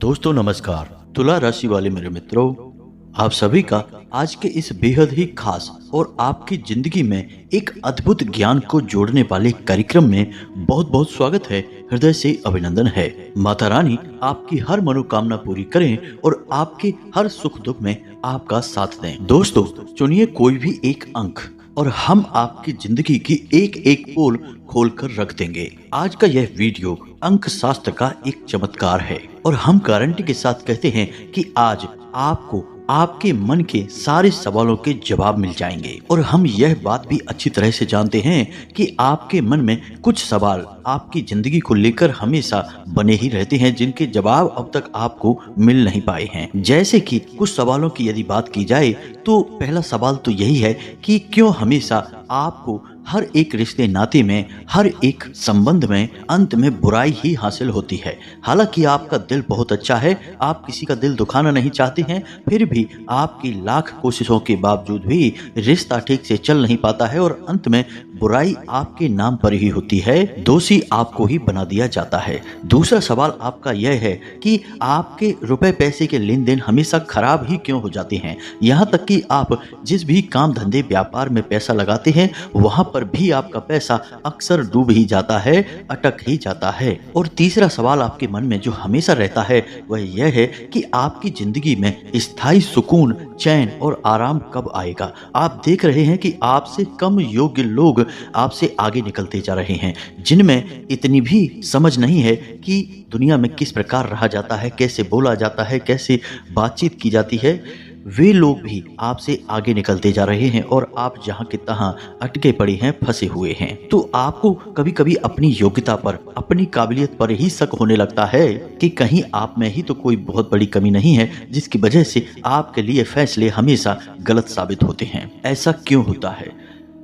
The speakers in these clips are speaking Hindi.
दोस्तों नमस्कार। तुला राशि वाले मेरे मित्रों, आप सभी का आज के इस बेहद ही खास और आपकी जिंदगी में एक अद्भुत ज्ञान को जोड़ने वाले कार्यक्रम में बहुत बहुत स्वागत है। हृदय से अभिनंदन है। माता रानी आपकी हर मनोकामना पूरी करें और आपके हर सुख दुख में आपका साथ दें। दोस्तों चुनिए कोई भी एक अंक और हम आपकी जिंदगी की एक एक पोल खोलकर रख देंगे। आज का यह वीडियो अंक शास्त्र का एक चमत्कार है और हम गारंटी के साथ कहते हैं कि आज आपको आपके मन के सारे सवालों के जवाब मिल जाएंगे। और हम यह बात भी अच्छी तरह से जानते हैं कि आपके मन में कुछ सवाल आपकी जिंदगी को लेकर हमेशा बने ही रहते हैं, जिनके जवाब अब तक आपको मिल नहीं पाए हैं। जैसे कि कुछ सवालों की यदि बात की जाए तो पहला सवाल तो यही है कि क्यों हमेशा आपको हर एक रिश्ते नाते में, हर एक संबंध में अंत में बुराई ही हासिल होती है। हालांकि आपका दिल बहुत अच्छा है, आप किसी का दिल दुखाना नहीं चाहते हैं, फिर भी आपकी लाख कोशिशों के बावजूद भी रिश्ता ठीक से चल नहीं पाता है और अंत में बुराई आपके नाम पर ही होती है, दोषी आपको ही बना दिया जाता है। दूसरा सवाल आपका यह है कि आपके रुपए पैसे के लेन देन हमेशा खराब ही क्यों हो जाते हैं। यहाँ तक कि आप जिस भी काम धंधे व्यापार में पैसा लगाते हैं वहां पर भी आपका पैसा अक्सर डूब ही जाता है, अटक ही जाता है। और तीसरा सवाल आपके मन में जो हमेशा रहता है वह यह है कि आपकी जिंदगी में स्थायी सुकून, चैन और आराम कब आएगा। आप देख रहे हैं कि आपसे कम योग्य लोग आपसे आगे निकलते जा रहे हैं, जिनमें इतनी भी समझ नहीं है कि दुनिया में किस प्रकार रहा जाता है, कैसे बोला जाता है, कैसे बातचीत की जाती है। वे लोग भी आपसे आगे निकलते जा रहे हैं और आप जहां के तहां अटके पड़े हैं, फंसे हुए हैं। तो आपको कभी कभी अपनी योग्यता पर, अपनी काबिलियत पर ही शक होने लगता है कि कहीं आप में ही तो कोई बहुत बड़ी कमी नहीं है, जिसकी वजह से आपके लिए फैसले हमेशा गलत साबित होते हैं। ऐसा क्यों होता है?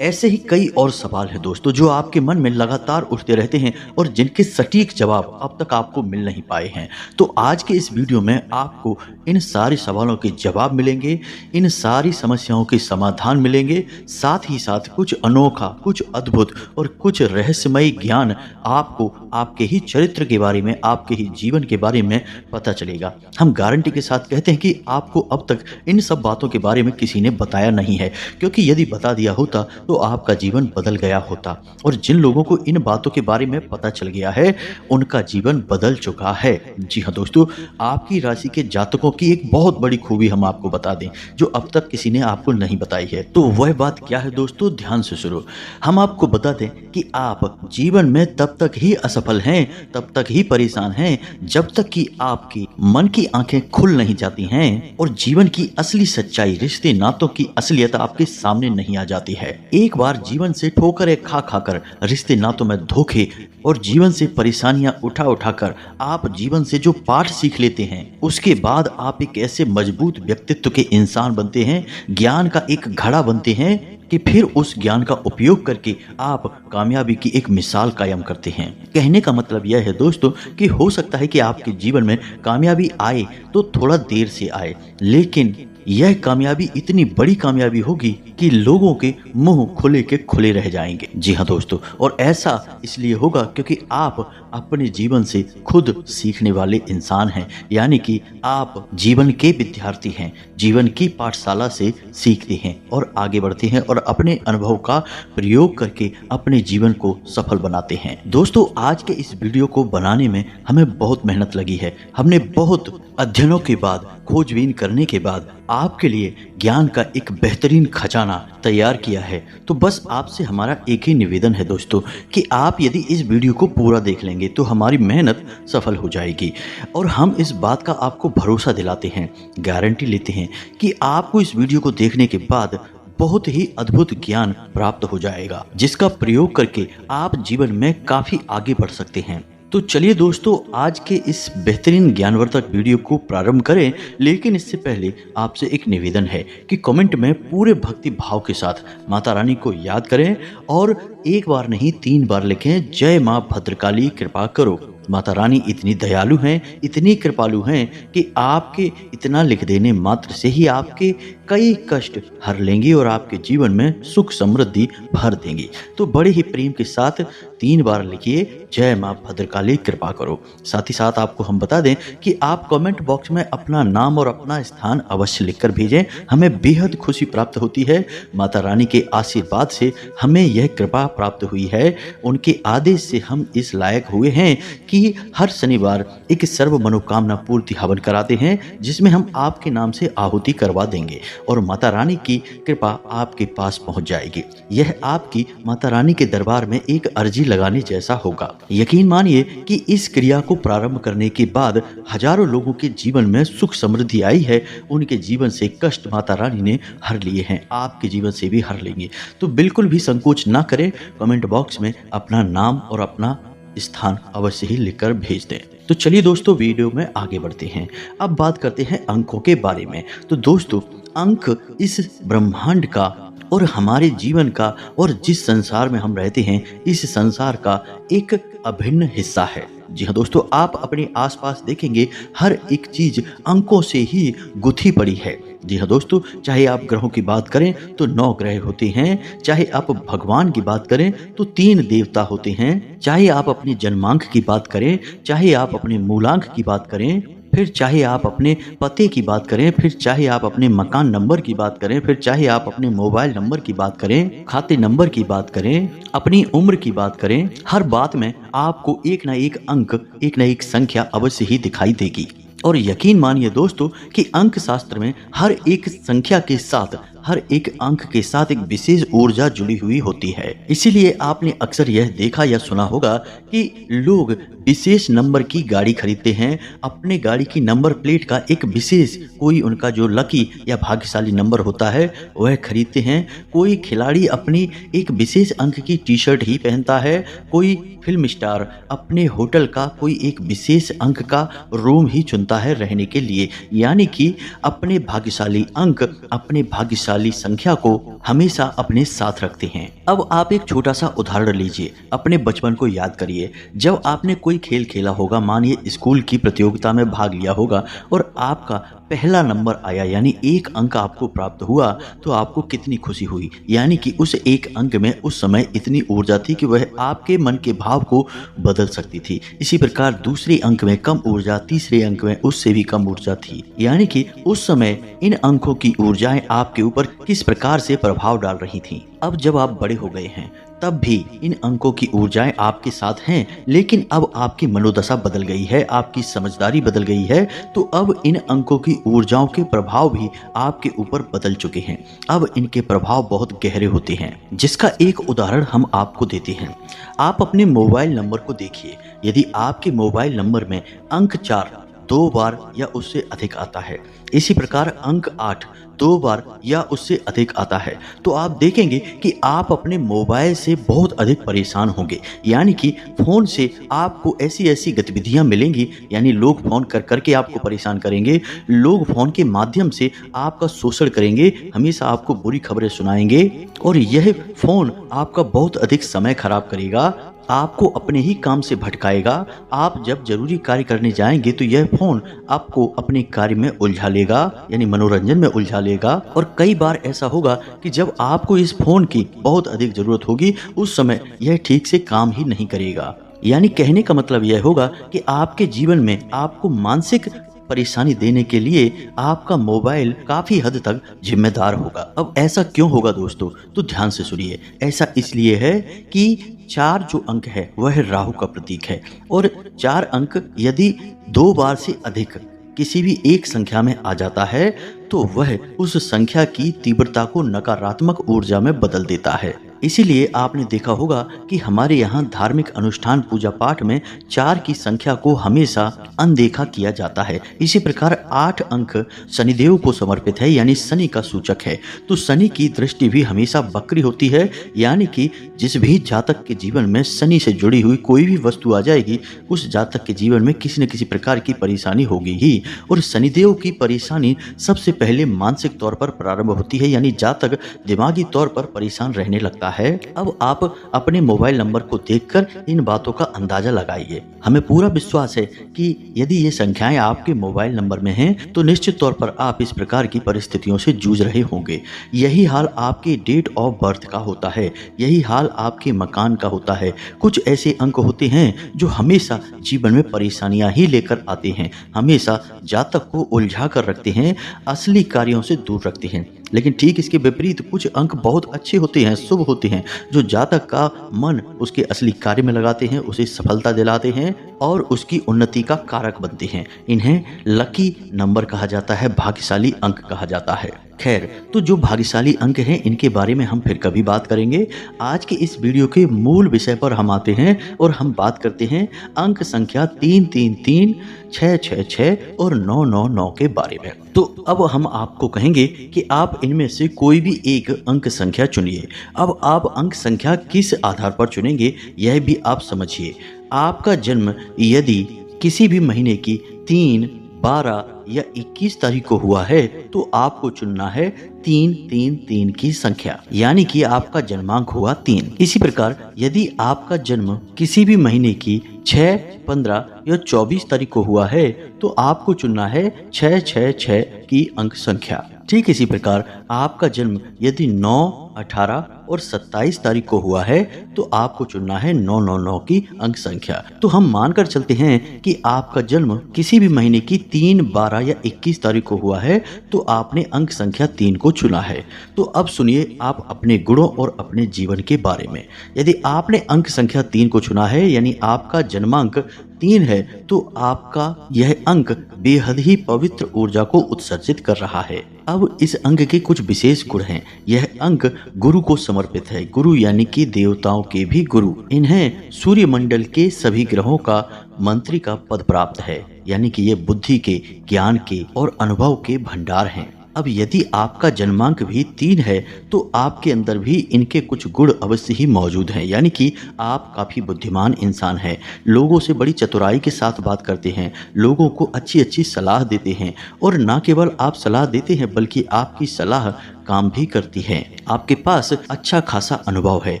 ऐसे ही कई और सवाल हैं दोस्तों जो आपके मन में लगातार उठते रहते हैं और जिनके सटीक जवाब अब तक आपको मिल नहीं पाए हैं। तो आज के इस वीडियो में आपको इन सारे सवालों के जवाब मिलेंगे, इन सारी समस्याओं के समाधान मिलेंगे, साथ ही साथ कुछ अनोखा, कुछ अद्भुत और कुछ रहस्यमय ज्ञान आपको आपके ही चरित्र के बारे में, आपके ही जीवन के बारे में पता चलेगा। हम गारंटी के साथ कहते हैं कि आपको अब तक इन सब बातों के बारे में किसी ने बताया नहीं है, क्योंकि यदि बता दिया होता तो आपका जीवन बदल गया होता। और जिन लोगों को इन बातों के बारे में पता चल गया है उनका जीवन बदल चुका है। जी हाँ दोस्तों, आपकी राशि के जातकों की एक बहुत बड़ी खूबी हम आपको बता दें जो अब तक किसी ने आपको नहीं बताई है। तो वह बात क्या है दोस्तों, ध्यान से सुनो। हम आपको बता दें कि आप जीवन में तब तक ही असफल हैं, तब तक ही परेशान हैं, जब तक कि आपकी मन की आंखें खुल नहीं जाती हैं और जीवन की असली सच्चाई, रिश्ते नातों की असलियत आपके सामने नहीं आ जाती है। एक बार जीवन से ठोकरें खा खाकर, रिश्ते नातों में धोखे और जीवन से परेशानियां उठा उठाकर आप जीवन से जो पाठ सीख लेते हैं, उसके बाद आप एक ऐसे मजबूत व्यक्तित्व के इंसान बनते हैं, ज्ञान का एक घड़ा बनते हैं कि फिर उस ज्ञान का उपयोग करके आप कामयाबी की एक मिसाल कायम करते हैं। कहने का मतलब यह है दोस्तों कि हो सकता है कि आपके जीवन में कामयाबी आए तो थोड़ा देर से आए, लेकिन यह कामयाबी इतनी बड़ी कामयाबी होगी कि लोगों के मुंह खुले के खुले रह जाएंगे। जी हाँ दोस्तों, और ऐसा इसलिए होगा क्योंकि आप अपने जीवन से खुद सीखने वाले इंसान हैं, यानी कि आप जीवन के विद्यार्थी हैं, जीवन की पाठशाला से सीखते हैं और आगे बढ़ते हैं और अपने अनुभव का प्रयोग करके अपने जीवन को सफल बनाते हैं। दोस्तों आज के इस वीडियो को बनाने में हमें बहुत मेहनत लगी है। हमने बहुत अध्ययनों के बाद, खोजबीन करने के बाद आपके लिए ज्ञान का एक बेहतरीन खजाना तैयार किया है। तो बस आपसे हमारा एक ही निवेदन है दोस्तों कि आप यदि इस वीडियो को पूरा देख लेंगे तो हमारी मेहनत सफल हो जाएगी। और हम इस बात का आपको भरोसा दिलाते हैं, गारंटी लेते हैं कि आपको इस वीडियो को देखने के बाद बहुत ही अद्भुत ज्ञान प्राप्त हो जाएगा, जिसका प्रयोग करके आप जीवन में काफी आगे बढ़ सकते हैं। तो चलिए दोस्तों आज के इस बेहतरीन ज्ञानवर्धक वीडियो को प्रारंभ करें, लेकिन इससे पहले आपसे एक निवेदन है कि कमेंट में पूरे भक्ति भाव के साथ माता रानी को याद करें और एक बार नहीं 3 बार लिखें, जय माँ भद्रकाली कृपा करो। माता रानी इतनी दयालु हैं, इतनी कृपालु हैं कि आपके इतना लिख देने मात्र से ही आपके कई कष्ट हर लेंगी और आपके जीवन में सुख समृद्धि भर देंगी। तो बड़े ही प्रेम के साथ 3 बार लिखिए, जय माँ भद्रकाली कृपा करो। साथ ही साथ आपको हम बता दें कि आप कमेंट बॉक्स में अपना नाम और अपना स्थान अवश्य लिखकर भेजें, हमें बेहद खुशी प्राप्त होती है। माता रानी के आशीर्वाद से हमें यह कृपा प्राप्त हुई है, उनके आदेश से हम इस लायक हुए हैं कि हर शनिवार एक सर्व मनोकामना पूर्ति हवन कराते हैं, जिसमें हम आपके नाम से आहुति करवा देंगे और माता रानी की कृपा आपके पास पहुंच जाएगी। यह आपकी माता रानी के दरबार में एक अर्जी लगाने जैसा होगा। यकीन मानिए कि इस क्रिया को प्रारंभ करने के बाद हजारों लोगों के जीवन में सुख समृद्धि आई है, उनके जीवन से कष्ट माता रानी ने हर लिए हैं, आपके जीवन से भी हर लेंगे। तो बिल्कुल भी संकोच ना करें, कमेंट बॉक्स में अपना नाम और अपना स्थान अवश्य ही लिखकर भेज दें। तो चलिए दोस्तों, वीडियो में आगे बढ़ते हैं। अब बात करते हैं अंकों के बारे में। तो दोस्तों, अंक इस ब्रह्मांड का और हमारे जीवन का और जिस संसार में हम रहते हैं, इस संसार का एक अभिन्न हिस्सा है। जी हाँ दोस्तों, आप अपने आसपास देखेंगे हर एक चीज अंकों से ही गुथी पड़ी है। जी हाँ दोस्तों, चाहे आप ग्रहों की बात करें तो 9 ग्रह होते हैं, चाहे आप भगवान की बात करें तो 3 देवता होते हैं, चाहे आप अपने जन्मांक की बात करें, चाहे आप अपने मूलांक की बात करें, फिर चाहे आप अपने पते की बात करें, फिर चाहे आप अपने मकान नंबर की बात करें, फिर चाहे आप अपने मोबाइल नंबर की बात करें, खाते नंबर की बात करें, अपनी उम्र की बात करें, हर बात में आपको एक ना एक अंक, एक ना एक संख्या अवश्य ही दिखाई देगी। और यकीन मानिए दोस्तों कि अंक शास्त्र में हर एक संख्या के साथ, हर एक अंक के साथ एक विशेष ऊर्जा जुड़ी हुई होती है। इसीलिए आपने अक्सर यह देखा या सुना होगा कि लोग विशेष नंबर की गाड़ी खरीदते हैं, अपने गाड़ी की नंबर प्लेट का एक विशेष कोई उनका जो लकी या भाग्यशाली नंबर होता है वह खरीदते हैं। कोई खिलाड़ी अपनी एक विशेष अंक की टी शर्ट ही पहनता है, कोई फिल्म स्टार अपने होटल का कोई एक विशेष अंक का रूम ही चुनता है रहने के लिए। यानी कि अपने भाग्यशाली अंक, अपने भाग्यशाली संख्या को हमेशा अपने साथ रखते हैं। अब आप एक छोटा सा उदाहरण लीजिए, अपने बचपन को याद करिए। जब आपने कोई खेल खेला होगा, मानिए स्कूल की प्रतियोगिता में भाग लिया होगा और आपका पहला नंबर आया, यानी 1 अंक आपको प्राप्त हुआ, तो आपको कितनी खुशी हुई। यानी कि उस 1 अंक में उस समय इतनी ऊर्जा थी कि वह आपके मन के भाव को बदल सकती थी। इसी प्रकार दूसरे अंक में कम ऊर्जा, तीसरे अंक में उससे भी कम ऊर्जा थी। यानी कि उस समय इन अंकों की ऊर्जाएं आपके ऊपर किस प्रकार से प्रभाव डाल रही थीं। अब जब आप बड़े हो गए हैं, तब भी इन अंकों की ऊर्जाएं आपके साथ हैं, लेकिन अब आपकी मनोदशा बदल गई है, आपकी समझदारी बदल गई है, तो अब इन अंकों की ऊर्जाओं के प्रभाव भी आपके ऊपर बदल चुके हैं। अब इनके प्रभाव बहुत गहरे होते हैं, जिसका एक उदाहरण हम आपको देते हैं। आप अपने मोबाइल नंबर को देखिए, यदि आपके मोबाइल नंबर में अंक 4 2 बार या उससे अधिक आता है, इसी प्रकार अंक 8 2 बार या उससे अधिक आता है, तो आप देखेंगे कि आप अपने मोबाइल से बहुत अधिक परेशान होंगे। यानी कि फ़ोन से आपको ऐसी ऐसी गतिविधियां मिलेंगी, यानी लोग फ़ोन कर करके आपको परेशान करेंगे, लोग फ़ोन के माध्यम से आपका शोषण करेंगे, हमेशा आपको बुरी खबरें सुनाएंगे और यह फ़ोन आपका बहुत अधिक समय खराब करेगा, आपको अपने ही काम से भटकाएगा। आप जब जरूरी कार्य करने जाएंगे तो यह फोन आपको अपने कार्य में उलझा लेगा, यानी मनोरंजन में उलझा लेगा। और कई बार ऐसा होगा कि जब आपको इस फोन की बहुत अधिक जरूरत होगी, उस समय यह ठीक से काम ही नहीं करेगा। यानी कहने का मतलब यह होगा कि आपके जीवन में आपको मानसिक परेशानी देने के लिए आपका मोबाइल काफी हद तक जिम्मेदार होगा। अब ऐसा क्यों होगा दोस्तों? तो ध्यान से सुनिए। ऐसा इसलिए है कि 4 जो अंक है वह राहु का प्रतीक है, और 4 अंक यदि 2 बार से अधिक किसी भी एक संख्या में आ जाता है तो वह उस संख्या की तीव्रता को नकारात्मक ऊर्जा में बदल देता है। इसीलिए आपने देखा होगा कि हमारे यहाँ धार्मिक अनुष्ठान पूजा पाठ में 4 की संख्या को हमेशा अनदेखा किया जाता है। इसी प्रकार 8 अंक शनिदेव को समर्पित है, यानी शनि का सूचक है। तो शनि की दृष्टि भी हमेशा वक्री होती है, यानी कि जिस भी जातक के जीवन में शनि से जुड़ी हुई कोई भी वस्तु आ जाएगी, उस जातक के जीवन में किसी न किसी प्रकार की परेशानी होगी ही। और शनिदेव की परेशानी सबसे पहले मानसिक तौर पर प्रारंभ होती है, यानी जातक दिमागी तौर पर परेशान रहने लगता होता है। अब आप अपने मोबाइल नंबर को देखकर इन बातों का अंदाजा लगाइए। हमें पूरा विश्वास है कि यदि ये संख्याएं आपके मोबाइल नंबर में हैं तो निश्चित तौर पर आप इस प्रकार की परिस्थितियों से जूझ रहे होंगे। यही हाल आपके डेट ऑफ बर्थ का होता है, यही हाल आपके मकान का होता है। कुछ ऐसे अंक होते हैं जो हमेशा जीवन में परेशानियां ही लेकर आते हैं, हमेशा जातक को उलझा कर रखते हैं, असली कार्यों से दूर रखते हैं। लेकिन ठीक इसके विपरीत कुछ अंक बहुत अच्छे होते हैं, शुभ होते हैं, जो जातक का मन उसके असली कार्य में लगाते हैं, उसे सफलता दिलाते हैं और उसकी उन्नति का कारक बनते हैं। इन्हें लकी नंबर कहा जाता है, भाग्यशाली अंक कहा जाता है। खैर, तो जो भाग्यशाली अंक हैं इनके बारे में हम फिर कभी बात करेंगे। आज के इस वीडियो के मूल विषय पर हम आते हैं और हम बात करते हैं अंक संख्या 333, 666 और 999 के बारे में। तो अब हम आपको कहेंगे कि आप इनमें से कोई भी एक अंक संख्या चुनिए। अब आप अंक संख्या किस आधार पर चुनेंगे यह भी आप समझिए। आपका जन्म यदि किसी भी महीने की 3, 12 या 21 तारीख को हुआ है तो आपको चुनना है 333 की संख्या, यानी कि आपका जन्मांक हुआ 3। इसी प्रकार यदि आपका जन्म किसी भी महीने की 6, 15 या 24 तारीख को हुआ है तो आपको चुनना है 666 की अंक संख्या। ठीक इसी प्रकार आपका जन्म यदि 9, 18 और 27 तारीख को हुआ है तो आपको चुनना है 999 की अंक संख्या। तो हम मानकर चलते हैं कि आपका जन्म किसी भी महीने की 3, 12 या 21 तारीख को हुआ है तो आपने अंक संख्या 3 को चुना है। तो अब सुनिए आप अपने गुणों और अपने जीवन के बारे में। यदि आपने अंक संख्या 3 को चुना है यानी आपका जन्मांक 3 है तो आपका यह अंक बेहद ही पवित्र ऊर्जा को उत्सर्जित कर रहा है। अब इस अंक के कुछ विशेष गुण हैं। यह अंक गुरु को समर्पित है। गुरु यानी कि देवताओं के भी गुरु। इन्हें सूर्यमंडल के सभी ग्रहों का मंत्री का पद प्राप्त है, यानी कि ये बुद्धि के, ज्ञान के और अनुभव के भंडार हैं। अब यदि आपका जन्मांक भी 3 है तो आपके अंदर भी इनके कुछ गुण अवश्य ही मौजूद हैं, यानी कि आप काफ़ी बुद्धिमान इंसान हैं, लोगों से बड़ी चतुराई के साथ बात करते हैं, लोगों को अच्छी अच्छी सलाह देते हैं और न केवल आप सलाह देते हैं बल्कि आपकी सलाह काम भी करती है। आपके पास अच्छा खासा अनुभव है,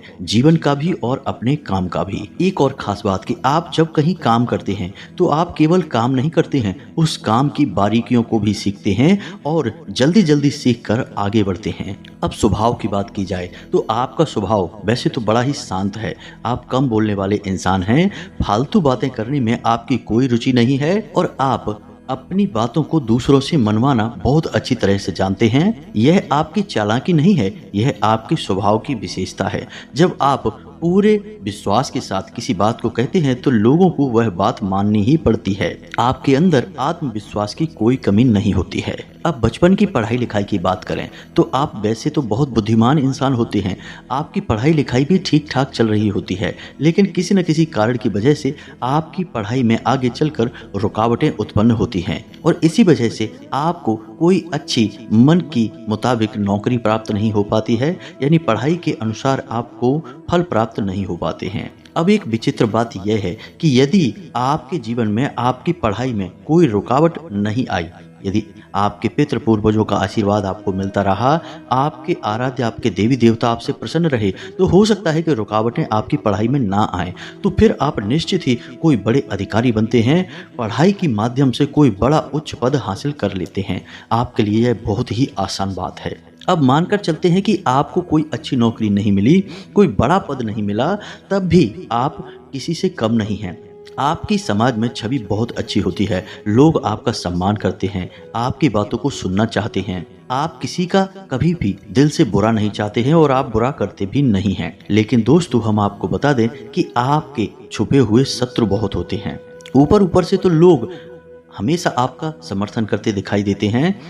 जीवन का भी और अपने काम का भी। एक और खास बात कि आप जब कहीं काम करते हैं तो आप केवल काम नहीं करते हैं, उस काम की बारीकियों को भी सीखते हैं और जल्दी जल्दी सीख कर आगे बढ़ते हैं। अब स्वभाव की बात की जाए तो आपका स्वभाव वैसे तो बड़ा ही शांत है। आप कम बोलने वाले इंसान हैं, फालतू बातें करने में आपकी कोई रुचि नहीं है और आप अपनी बातों को दूसरों से मनवाना बहुत अच्छी तरह से जानते हैं। यह आपकी चालाकी नहीं है, यह आपके स्वभाव की विशेषता है। जब आप पूरे विश्वास के साथ किसी बात को कहते हैं तो लोगों को वह बात माननी ही पड़ती है। आपके अंदर आत्मविश्वास की कोई कमी नहीं होती है। अब बचपन की पढ़ाई लिखाई की बात करें तो आप वैसे तो बहुत बुद्धिमान इंसान होते हैं, आपकी पढ़ाई लिखाई भी ठीक ठाक चल रही होती है, लेकिन किसी न किसी कारण की वजह से आपकी पढ़ाई में आगे चलकर रुकावटें उत्पन्न होती हैं और इसी वजह से आपको कोई अच्छी मन की मुताबिक नौकरी प्राप्त नहीं हो पाती है, यानी पढ़ाई के अनुसार आपको फल प्राप्त नहीं हो पाते हैं। अब एक विचित्र बात यह है कि यदि आपके जीवन में आपकी पढ़ाई में कोई रुकावट नहीं आई, यदि आपके पितृ पूर्वजों का आशीर्वाद आपको मिलता रहा, आपके आराध्य, आपके देवी देवता आपसे प्रसन्न रहे, तो हो सकता है कि रुकावटें आपकी पढ़ाई में ना आए, तो फिर आप निश्चित ही कोई बड़े अधिकारी बनते हैं, पढ़ाई के माध्यम से कोई बड़ा उच्च पद हासिल कर लेते हैं। आपके लिए यह बहुत ही आसान बात है। अब मानकर चलते हैं कि आपको कोई अच्छी नौकरी नहीं मिली, कोई बड़ा पद नहीं मिला, तब भी आप किसी से कम नहीं हैं। आपकी समाज में छवि बहुत अच्छी होती है, लोग आपका सम्मान करते हैं, आपकी बातों को सुनना चाहते हैं, आप किसी का कभी भी दिल से बुरा नहीं चाहते हैं और आप बुरा करते भी नहीं हैं। लेकिन दोस्तों, हम आपको बता दें कि आपके छुपे हुए शत्रु बहुत होते हैं। ऊपर ऊपर से तो लोग हमेशा आपका समर्थन करते दिखाई देते हैं,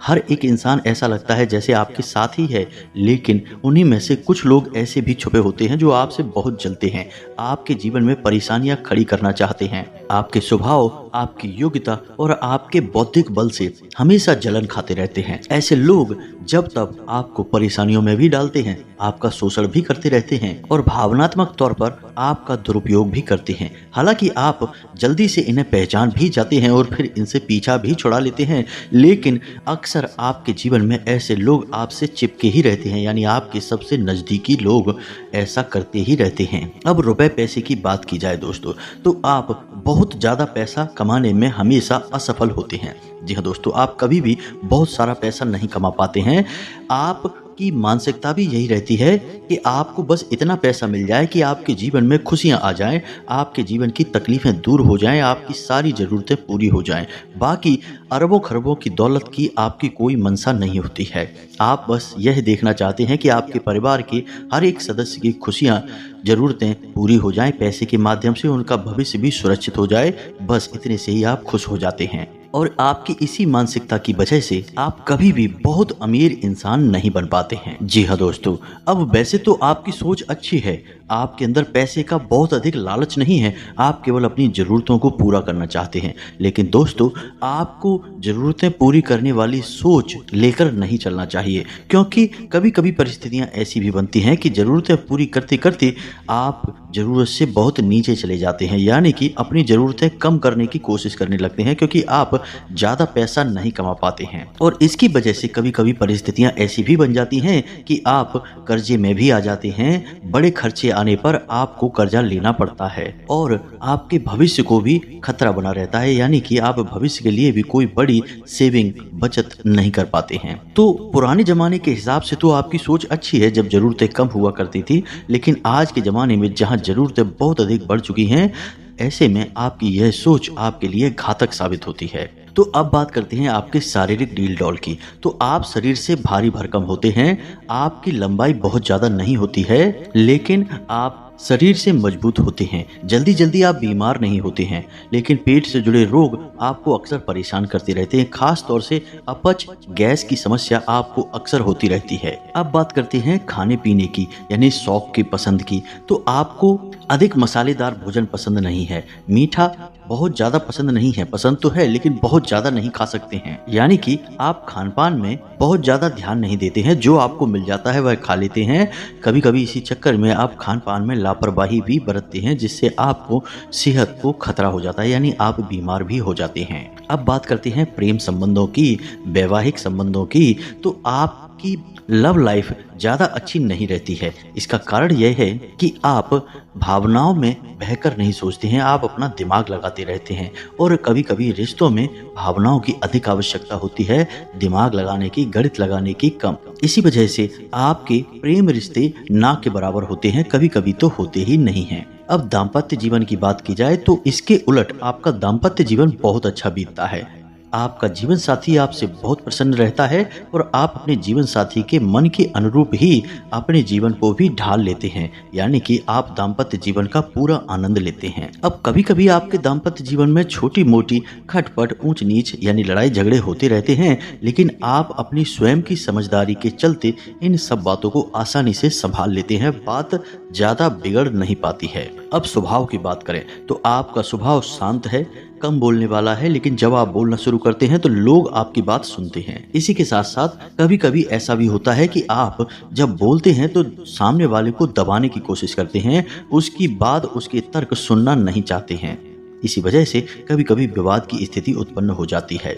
हर एक इंसान ऐसा लगता है जैसे आपके साथ ही है, लेकिन उन्हीं में से कुछ लोग ऐसे भी छुपे होते हैं जो आपसे बहुत जलते हैं, आपके जीवन में परेशानियां खड़ी करना चाहते हैं। आपके स्वभाव आपकी योग्यता और आपके बौद्धिक बल से हमेशा जलन खाते रहते हैं। ऐसे लोग जब तब आपको परेशानियों में भी डालते हैं, आपका शोषण भी करते रहते हैं और भावनात्मक तौर पर आपका दुरुपयोग भी करते हैं। हालांकि आप जल्दी से इन्हें पहचान भी जाते हैं और फिर इनसे पीछा भी छुड़ा लेते हैं, लेकिन अक्सर आपके जीवन में ऐसे लोग आपसे चिपके ही रहते हैं, यानी आपके सबसे नज़दीकी लोग ऐसा करते ही रहते हैं। अब रुपए पैसे की बात की जाए दोस्तों, तो आप बहुत ज़्यादा पैसा कमाने में हमेशा असफल होते हैं। जी हाँ दोस्तों, आप कभी भी बहुत सारा पैसा नहीं कमा पाते हैं। आपकी मानसिकता भी यही रहती है कि आपको बस इतना पैसा मिल जाए कि आपके जीवन में खुशियाँ आ जाएं, आपके जीवन की तकलीफ़ें दूर हो जाएं, आपकी सारी ज़रूरतें पूरी हो जाएं। बाकी अरबों खरबों की दौलत की आपकी कोई मंशा नहीं होती है। आप बस यह देखना चाहते हैं कि आपके परिवार के हर एक सदस्य की खुशियाँ, ज़रूरतें पूरी हो जाएं, पैसे के माध्यम से उनका भविष्य भी सुरक्षित हो जाए। बस इतने से ही आप खुश हो जाते हैं और आपकी इसी मानसिकता की वजह से आप कभी भी बहुत अमीर इंसान नहीं बन पाते हैं। जी हाँ दोस्तों, अब वैसे तो आपकी सोच अच्छी है, आपके अंदर पैसे का बहुत अधिक लालच नहीं है, आप केवल अपनी ज़रूरतों को पूरा करना चाहते हैं। लेकिन दोस्तों, आपको ज़रूरतें पूरी करने वाली सोच लेकर नहीं चलना चाहिए, क्योंकि कभी कभी परिस्थितियाँ ऐसी भी बनती हैं कि ज़रूरतें पूरी करते करते आप ज़रूरत से बहुत नीचे चले जाते हैं, यानी कि अपनी ज़रूरतें कम करने की कोशिश करने लगते हैं, क्योंकि आप ज़्यादा पैसा नहीं कमा पाते हैं। और इसकी वजह से कभी कभी परिस्थितियाँ ऐसी भी बन जाती हैं कि आप कर्जे में भी आ जाते हैं। बड़े खर्चे आने पर आपको कर्जा लेना पड़ता है और आपके भविष्य को भी खतरा बना रहता है, यानी कि आप भविष्य के लिए भी कोई बड़ी सेविंग बचत नहीं कर पाते हैं। तो पुराने जमाने के हिसाब से तो आपकी सोच अच्छी है, जब जरूरतें कम हुआ करती थी, लेकिन आज के ज़माने में जहाँ ज़रूरतें बहुत अधिक बढ़ चुकी हैं, ऐसे में आपकी यह सोच आपके लिए घातक साबित होती है। तो अब बात करते हैं आपके शारीरिक डील डॉल की। तो आप शरीर से भारी भरकम होते हैं, आपकी लंबाई बहुत ज़्यादा नहीं होती है, लेकिन आप शरीर से मजबूत होते हैं। जल्दी जल्दी आप बीमार नहीं होते हैं, लेकिन पेट से जुड़े रोग आपको अक्सर परेशान करते रहते हैं। खास तौर से अपच, गैस की समस्या आपको अक्सर होती रहती है। अब बात करते हैं खाने पीने की, यानी शौक की, पसंद की। तो आपको अधिक मसालेदार भोजन पसंद नहीं है, मीठा बहुत ज़्यादा पसंद नहीं है, पसंद तो है लेकिन बहुत ज़्यादा नहीं खा सकते हैं, यानी कि आप खान पान में बहुत ज़्यादा ध्यान नहीं देते हैं, जो आपको मिल जाता है वह खा लेते हैं। कभी कभी इसी चक्कर में आप खान पान में लापरवाही भी बरतते हैं, जिससे आपको सेहत को खतरा हो जाता है, यानी आप बीमार भी हो जाते हैं। अब बात करते हैं प्रेम संबंधों की, वैवाहिक संबंधों की। तो आपकी लव लाइफ ज़्यादा अच्छी नहीं रहती है। इसका कारण यह है कि आप भावनाओं में बहकर नहीं सोचते हैं, आप अपना दिमाग लगाते रहते हैं और कभी कभी रिश्तों में भावनाओं की अधिक आवश्यकता होती है, दिमाग लगाने की, गणित लगाने की कम। इसी वजह से आपके प्रेम रिश्ते ना के बराबर होते हैं, कभी कभी तो होते ही नहीं हैं। अब दाम्पत्य जीवन की बात की जाए तो इसके उलट आपका दाम्पत्य जीवन बहुत अच्छा बीतता है। आपका जीवन साथी आपसे बहुत प्रसन्न रहता है और आप अपने जीवन साथी के मन के अनुरूप ही अपने जीवन को भी ढाल लेते हैं, यानी कि आप दाम्पत्य जीवन का पूरा आनंद लेते हैं। अब कभी कभी आपके दाम्पत्य जीवन में छोटी मोटी खटपट, ऊंच नीच यानी लड़ाई झगड़े होते रहते हैं, लेकिन आप अपनी स्वयं की समझदारी के चलते इन सब बातों को आसानी से संभाल लेते हैं, बात ज्यादा बिगड़ नहीं पाती है। अब स्वभाव की बात करें तो आपका स्वभाव शांत है, कम बोलने वाला है, लेकिन जब आप बोलना शुरू करते हैं तो लोग आपकी बात सुनते हैं। इसी के साथ साथ कभी कभी ऐसा भी होता है कि आप जब बोलते हैं तो सामने वाले को दबाने की कोशिश करते हैं, उसकी बात, उसके तर्क सुनना नहीं चाहते हैं। इसी वजह से कभी कभी विवाद की स्थिति उत्पन्न हो जाती है।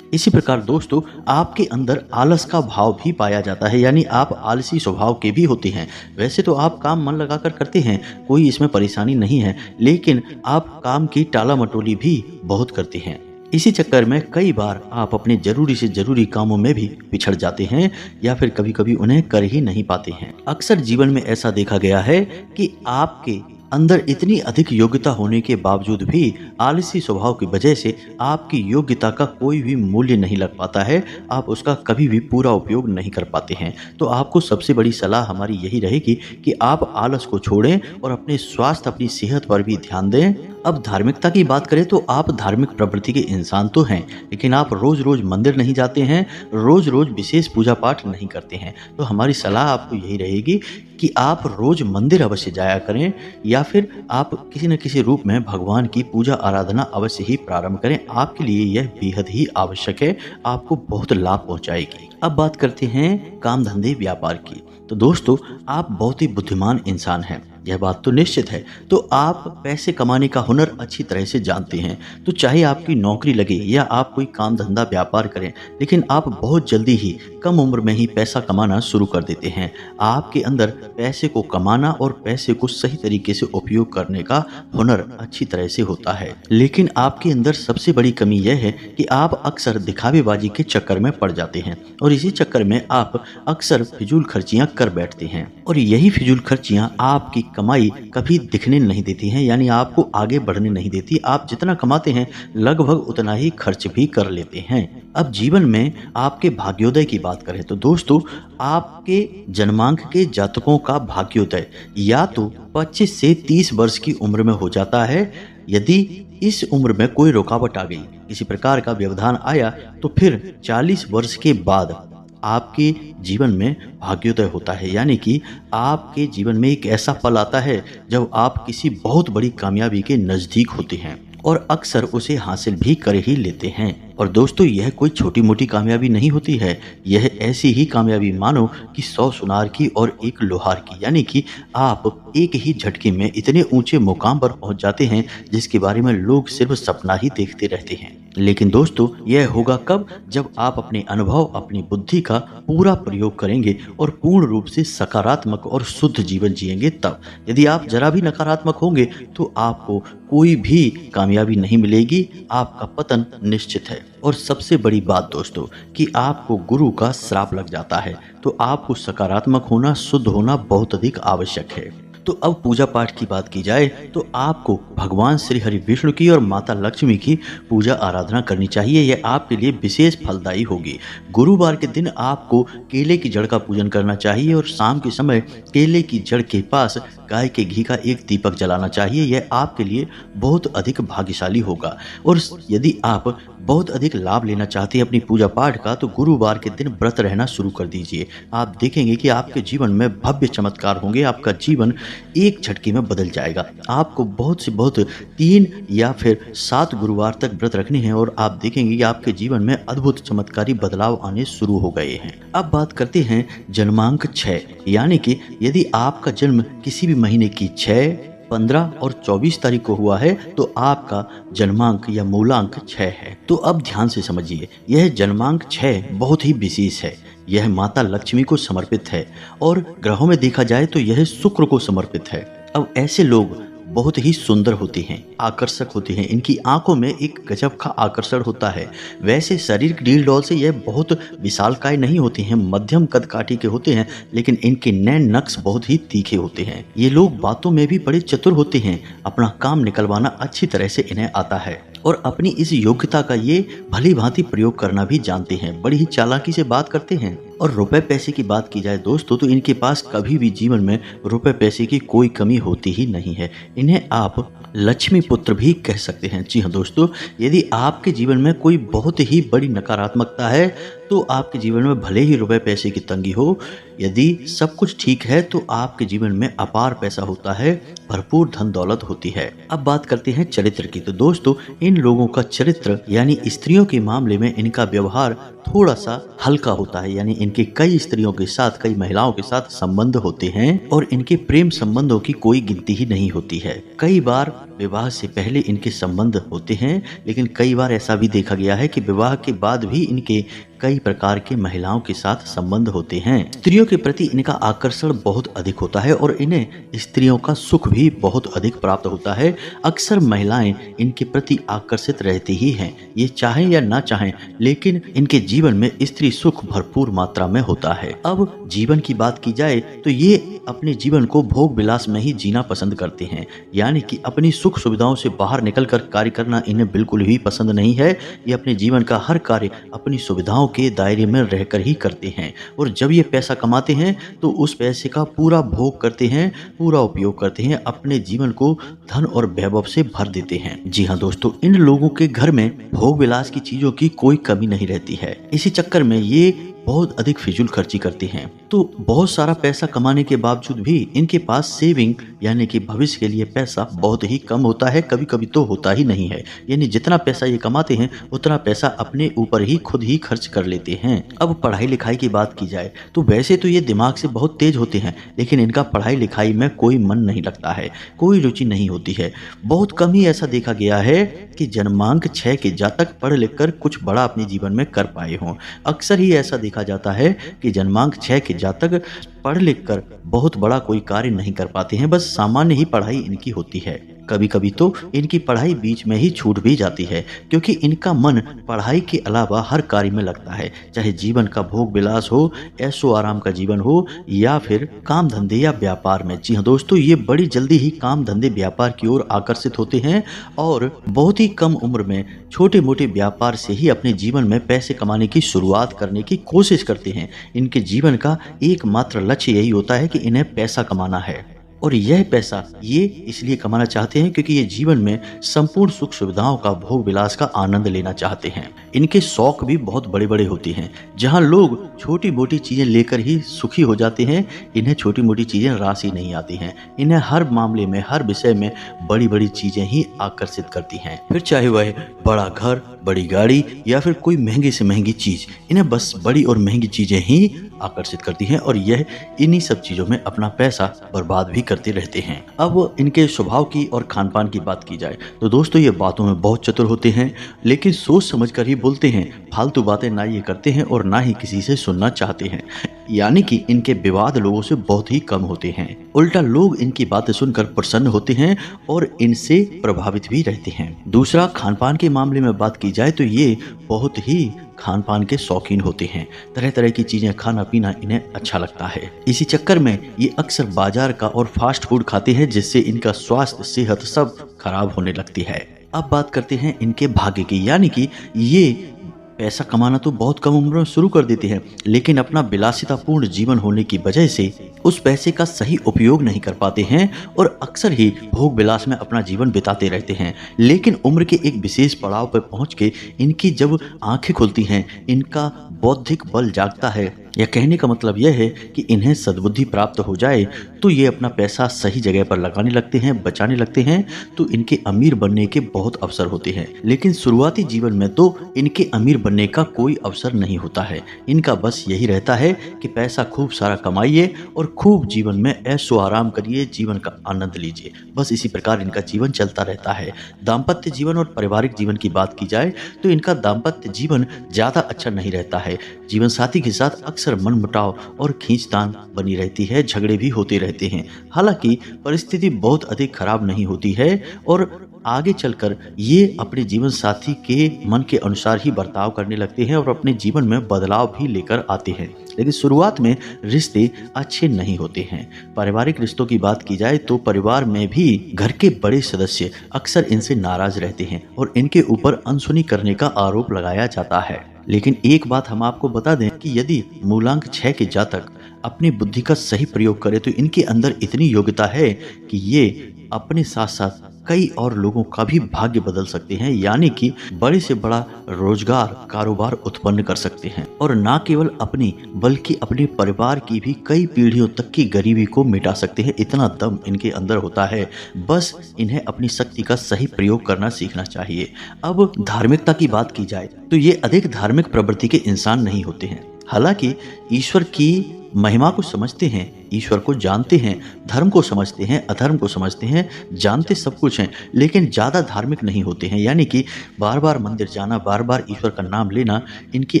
इसी प्रकार दोस्तों, आपके अंदर आलस का भाव भी पाया जाता है, यानी आप आलसी स्वभाव के भी होते हैं। वैसे तो आप काम मन लगाकर करते हैं, कोई इसमें परेशानी नहीं है, लेकिन आप काम की टाला मटोली भी बहुत करते हैं। इसी चक्कर में कई बार आप अपने जरूरी से जरूरी कामों में भी पिछड़ जाते हैं या फिर कभी कभी उन्हें कर ही नहीं पाते हैं। अक्सर जीवन में ऐसा देखा गया है कि आपके अंदर इतनी अधिक योग्यता होने के बावजूद भी आलसी स्वभाव की वजह से आपकी योग्यता का कोई भी मूल्य नहीं लग पाता है, आप उसका कभी भी पूरा उपयोग नहीं कर पाते हैं। तो आपको सबसे बड़ी सलाह हमारी यही रहेगी कि आप आलस को छोड़ें और अपने स्वास्थ्य, अपनी सेहत पर भी ध्यान दें अब धार्मिकता की बात करें तो आप धार्मिक प्रवृत्ति के इंसान तो हैं, लेकिन आप रोज रोज मंदिर नहीं जाते हैं, रोज रोज विशेष पूजा पाठ नहीं करते हैं। तो हमारी सलाह आपको यही रहेगी कि आप रोज मंदिर अवश्य जाया करें, या फिर आप किसी न किसी रूप में भगवान की पूजा आराधना अवश्य ही प्रारंभ करें। आपके लिए यह बेहद ही आवश्यक है, आपको बहुत लाभ पहुंचाएगी। अब बात करते हैं काम धंधे व्यापार की। तो दोस्तों, आप बहुत ही बुद्धिमान इंसान हैं, यह बात तो निश्चित है। तो आप पैसे कमाने का हुनर अच्छी तरह से जानते हैं। तो चाहे आपकी नौकरी लगे या आप कोई काम धंधा व्यापार करें, लेकिन आप बहुत जल्दी ही कम उम्र में ही पैसा कमाना शुरू कर देते हैं। आपके अंदर पैसे को कमाना और पैसे को सही तरीके से उपयोग करने का हुनर अच्छी तरह से होता है, लेकिन आपके अंदर सबसे बड़ी कमी यह है कि आप अक्सर दिखावेबाजी के चक्कर में पड़ जाते हैं, और इसी चक्कर में आप अक्सर फिजूल खर्चियां कर बैठते हैं, और यही फिजूल खर्चियां आपकी कमाई कभी दिखने नहीं देती हैं, यानी आपको आगे बढ़ने नहीं देती। आप जितना कमाते हैं लगभग उतना ही खर्च भी कर लेते हैं। अब जीवन में आपके भाग्योदय की बात करें तो दोस्तों, आपके जन्मांक के जातकों का भाग्योदय या तो 25 से 30 वर्ष की उम्र में हो जाता है। यदि इस उम्र में कोई रुकावट आ गई, किसी प्रकार का व्यवधान आया, तो फिर 40 वर्ष के बाद आपके जीवन में भाग्योदय होता है, यानी कि आपके जीवन में एक ऐसा पल आता है जब आप किसी बहुत बड़ी कामयाबी के नजदीक होते हैं, और अक्सर उसे हासिल भी कर ही लेते हैं। और दोस्तों, यह कोई छोटी मोटी कामयाबी नहीं होती है, यह ऐसी ही कामयाबी मानो कि 100 सुनार की और एक लोहार की, यानी कि आप एक ही झटके में इतने ऊंचे मुकाम पर पहुंच जाते हैं जिसके बारे में लोग सिर्फ सपना ही देखते रहते हैं। लेकिन दोस्तों, यह होगा कब? जब आप अपने अनुभव, अपनी बुद्धि का पूरा प्रयोग करेंगे और पूर्ण रूप से सकारात्मक और शुद्ध जीवन जिएंगे तब। यदि आप जरा भी नकारात्मक होंगे तो आपको कोई भी कामयाबी नहीं मिलेगी, आपका पतन निश्चित है। और सबसे बड़ी बात दोस्तों, कि आपको गुरु का श्राप लग जाता है, तो आपको सकारात्मक होना, शुद्ध होना बहुत अधिक आवश्यक है। तो अब पूजा पाठ की बात की जाए तो आपको भगवान श्री हरि विष्णु की और माता लक्ष्मी की पूजा आराधना करनी चाहिए। यह आपके लिए विशेष फलदायी होगी। गुरुवार के दिन आपको केले की जड़ का पूजन करना चाहिए, और शाम के समय केले की जड़ के पास गाय के घी का एक दीपक जलाना चाहिए। यह आपके लिए बहुत अधिक भाग्यशाली होगा। और यदि आप बहुत अधिक लाभ लेना चाहते हैं अपनी पूजा पाठ का, तो गुरुवार के दिन व्रत रहना शुरू कर दीजिए। आप देखेंगे कि आपके जीवन में भव्य चमत्कार होंगे, आपका जीवन एक झटके में बदल जाएगा। आपको बहुत से बहुत 3 या फिर 7 गुरुवार तक व्रत रखने हैं, और आप देखेंगे कि आपके जीवन में अद्भुत चमत्कारी बदलाव आने शुरू हो गए हैं। अब बात करते हैं जन्मांक 6, यानी कि यदि आपका जन्म किसी भी महीने की 6, 15 और 24 तारीख को हुआ है तो आपका जन्मांक या मूलांक 6 है। तो अब ध्यान से समझिए, यह जन्मांक 6 बहुत ही विशेष है। यह माता लक्ष्मी को समर्पित है, और ग्रहों में देखा जाए तो यह शुक्र को समर्पित है। अब ऐसे लोग बहुत ही सुंदर होते हैं, आकर्षक होते हैं, इनकी आंखों में एक गजब का आकर्षण होता है। वैसे शरीर की डील डॉल से यह बहुत विशालकाय नहीं होते हैं, मध्यम कद काठी के होते हैं, लेकिन इनके नैन नक्श बहुत ही तीखे होते हैं। ये लोग बातों में भी बड़े चतुर होते हैं, अपना काम निकलवाना अच्छी तरह से इन्हें आता है, और अपनी इस योग्यता का ये भली भांति प्रयोग करना भी जानते हैं। बड़ी ही चालाकी से बात करते हैं। और रुपए पैसे की बात की जाए दोस्तों, तो इनके पास कभी भी जीवन में रुपए पैसे की कोई कमी होती ही नहीं है। इन्हें आप लक्ष्मी पुत्र भी कह सकते हैं। जी हाँ दोस्तों, यदि आपके जीवन में कोई बहुत ही बड़ी नकारात्मकता है, तो आपके जीवन में भले ही रुपए पैसे की तंगी हो, यदि सब कुछ ठीक है तो आपके जीवन में अपार पैसा होता है, भरपूर धन दौलत होती है। अब बात करते हैं चरित्र की। तो दोस्तों, इन लोगों का चरित्र यानी स्त्रियों के मामले में इनका व्यवहार थोड़ा सा हल्का होता है, यानी इनके कई स्त्रियों के साथ, कई महिलाओं के साथ संबंध होते हैं, और इनके प्रेम संबंधों की कोई गिनती ही नहीं होती है। कई बार विवाह से पहले इनके संबंध होते हैं, लेकिन कई बार ऐसा भी देखा गया है कि विवाह के बाद भी इनके कई प्रकार के महिलाओं के साथ संबंध होते हैं। स्त्रियों के प्रति इनका आकर्षण बहुत अधिक होता है, और इन्हें स्त्रियों का सुख भी बहुत अधिक प्राप्त होता है। अक्सर महिलाएं इनके प्रति आकर्षित रहती ही हैं, ये चाहें या ना चाहें, लेकिन इनके जीवन में स्त्री सुख भरपूर मात्रा में होता है। अब जीवन की बात की जाए तो ये अपने जीवन को भोग विलास में ही जीना पसंद करते हैं, यानी कि अपनी सुख सुविधाओं से बाहर निकलकर कार्य करना इन्हें बिल्कुल भी पसंद नहीं है। ये अपने जीवन का हर कार्य अपनी सुविधाओं के दायरे में रहकर ही करते हैं और जब ये पैसा कमाते हैं तो उस पैसे का पूरा भोग करते हैं, पूरा उपयोग करते हैं, अपने जीवन को धन और वैभव से भर देते हैं। जी हाँ दोस्तों, इन लोगों के घर में भोग विलास की चीजों की कोई कमी नहीं रहती है। इसी चक्कर में ये बहुत अधिक फिजूल खर्ची करते हैं। तो बहुत सारा पैसा कमाने के बावजूद भी इनके पास सेविंग यानी कि भविष्य के लिए पैसा बहुत ही कम होता है, कभी कभी तो होता ही नहीं है। यानी जितना पैसा ये कमाते हैं उतना पैसा अपने ऊपर ही खुद ही खर्च कर लेते हैं। अब पढ़ाई लिखाई की बात की जाए तो वैसे तो ये दिमाग से बहुत तेज होते हैं, लेकिन इनका पढ़ाई लिखाई में कोई मन नहीं लगता है, कोई रुचि नहीं होती है। बहुत कम ही ऐसा देखा गया है कि जन्मांक 6 के जातक पढ़ लिख कर कुछ बड़ा अपने जीवन में कर पाए हों। अक्सर ही ऐसा देखा जाता है कि जन्मांक 6 के जातक पढ़ लिख कर बहुत बड़ा कोई कार्य नहीं कर पाते हैं, बस सामान्य ही पढ़ाई इनकी होती है। कभी कभी तो इनकी पढ़ाई बीच में ही छूट भी जाती है, क्योंकि इनका मन पढ़ाई के अलावा हर कार्य में लगता है, चाहे जीवन का भोग विलास हो, ऐशो आराम का जीवन हो या फिर काम धंधे या व्यापार में। जी हाँ दोस्तों, ये बड़ी जल्दी ही काम धंधे व्यापार की ओर आकर्षित होते हैं और बहुत ही कम उम्र में छोटे मोटे व्यापार से ही अपने जीवन में पैसे कमाने की शुरुआत करने की कोशिश करते हैं। इनके जीवन का एकमात्र लक्ष्य यही होता है कि इन्हें पैसा कमाना है और यह पैसा ये इसलिए कमाना चाहते हैं क्योंकि ये जीवन में संपूर्ण सुख सुविधाओं का भोग विलास का आनंद लेना चाहते हैं। इनके शौक भी बहुत बड़े बड़े होते हैं। जहां लोग छोटी मोटी चीजें लेकर ही सुखी हो जाते हैं, इन्हें छोटी मोटी चीजें रास ही नहीं आती हैं। इन्हें हर मामले में, हर विषय में बड़ी बड़ी चीजें ही आकर्षित करती हैं। फिर चाहे वह बड़ा घर, बड़ी गाड़ी या फिर कोई महंगी से महंगी चीज, इन्हें बस बड़ी और महंगी चीजें ही आकर्षित करती हैं और यह इन्हीं सब चीजों में अपना पैसा बर्बाद भी करते रहते हैं। अब इनके स्वभाव की और खान पान की बात की जाए तो दोस्तों, ये बातों में बहुत चतुर होते हैं, लेकिन सोच समझ कर ही बोलते हैं। फालतू बातें ना ये करते हैं और ना ही किसी से सुनना चाहते हैं, यानी कि इनके विवाद लोगों से बहुत ही कम होते हैं। उल्टा लोग इनकी बातें सुनकर प्रसन्न होते हैं और इनसे प्रभावित भी रहते हैं। दूसरा, खान पान के मामले में बात की जाए तो ये बहुत ही खान पान के शौकीन होते हैं। तरह तरह की चीजें खाना पीना इन्हें अच्छा लगता है। इसी चक्कर में ये अक्सर बाजार का और फास्ट फूड खाते हैं, जिससे इनका स्वास्थ्य, सेहत सब खराब होने लगती है। अब बात करते हैं इनके भाग्य की, यानी कि ये पैसा कमाना तो बहुत कम उम्र में शुरू कर देते हैं, लेकिन अपना विलासितापूर्ण जीवन होने की वजह से उस पैसे का सही उपयोग नहीं कर पाते हैं और अक्सर ही भोग विलास में अपना जीवन बिताते रहते हैं। लेकिन उम्र के एक विशेष पड़ाव पर पहुंच के इनकी जब आंखें खुलती हैं, इनका बौद्धिक बल जागता है, या कहने का मतलब यह है कि इन्हें सद्बुद्धि प्राप्त हो जाए तो ये अपना पैसा सही जगह पर लगाने लगते हैं, बचाने लगते हैं, तो इनके अमीर बनने के बहुत अवसर होते हैं। लेकिन शुरुआती जीवन में तो इनके अमीर बनने का कोई अवसर नहीं होता है। इनका बस यही रहता है कि पैसा खूब सारा कमाइए और खूब जीवन में ऐशो आराम करिए, जीवन का आनंद लीजिए। बस इसी प्रकार इनका जीवन चलता रहता है। दाम्पत्य जीवन और पारिवारिक जीवन की बात की जाए तो इनका दाम्पत्य जीवन ज्यादा अच्छा नहीं रहता है। जीवन साथी के साथ अक्सर मनमुटाव और खींचतान बनी रहती है, झगड़े भी होते रहते हैं। हालांकि परिस्थिति बहुत अधिक खराब नहीं होती है और आगे चलकर ये अपने जीवन साथी के मन के अनुसार ही बर्ताव करने लगते हैं और अपने जीवन में बदलाव भी लेकर आते हैं। लेकिन शुरुआत में रिश्ते अच्छे नहीं होते हैं। पारिवारिक रिश्तों की बात की जाए तो परिवार में भी घर के बड़े सदस्य अक्सर इनसे नाराज रहते हैं और इनके ऊपर अनसुनी करने का आरोप लगाया जाता है। लेकिन एक बात हम आपको बता दें कि यदि मूलांक 6 के जातक अपनी बुद्धि का सही प्रयोग करें तो इनके अंदर इतनी योग्यता है कि ये अपने साथ साथ कई और लोगों का भी भाग्य बदल सकते हैं, यानी कि बड़े से बड़ा रोजगार, कारोबार उत्पन्न कर सकते हैं और न केवल अपनी बल्कि अपने परिवार की भी कई पीढ़ियों तक की गरीबी को मिटा सकते हैं। इतना दम इनके अंदर होता है, बस इन्हें अपनी शक्ति का सही प्रयोग करना सीखना चाहिए। अब धार्मिकता की बात की जाए तो ये अधिक धार्मिक प्रवृत्ति के इंसान नहीं होते हैं। हालांकि ईश्वर की महिमा को समझते हैं, ईश्वर को जानते हैं, धर्म को समझते हैं, अधर्म को समझते हैं, जानते सब कुछ हैं, लेकिन ज़्यादा धार्मिक नहीं होते हैं। यानी कि बार बार मंदिर जाना, बार बार ईश्वर का नाम लेना इनकी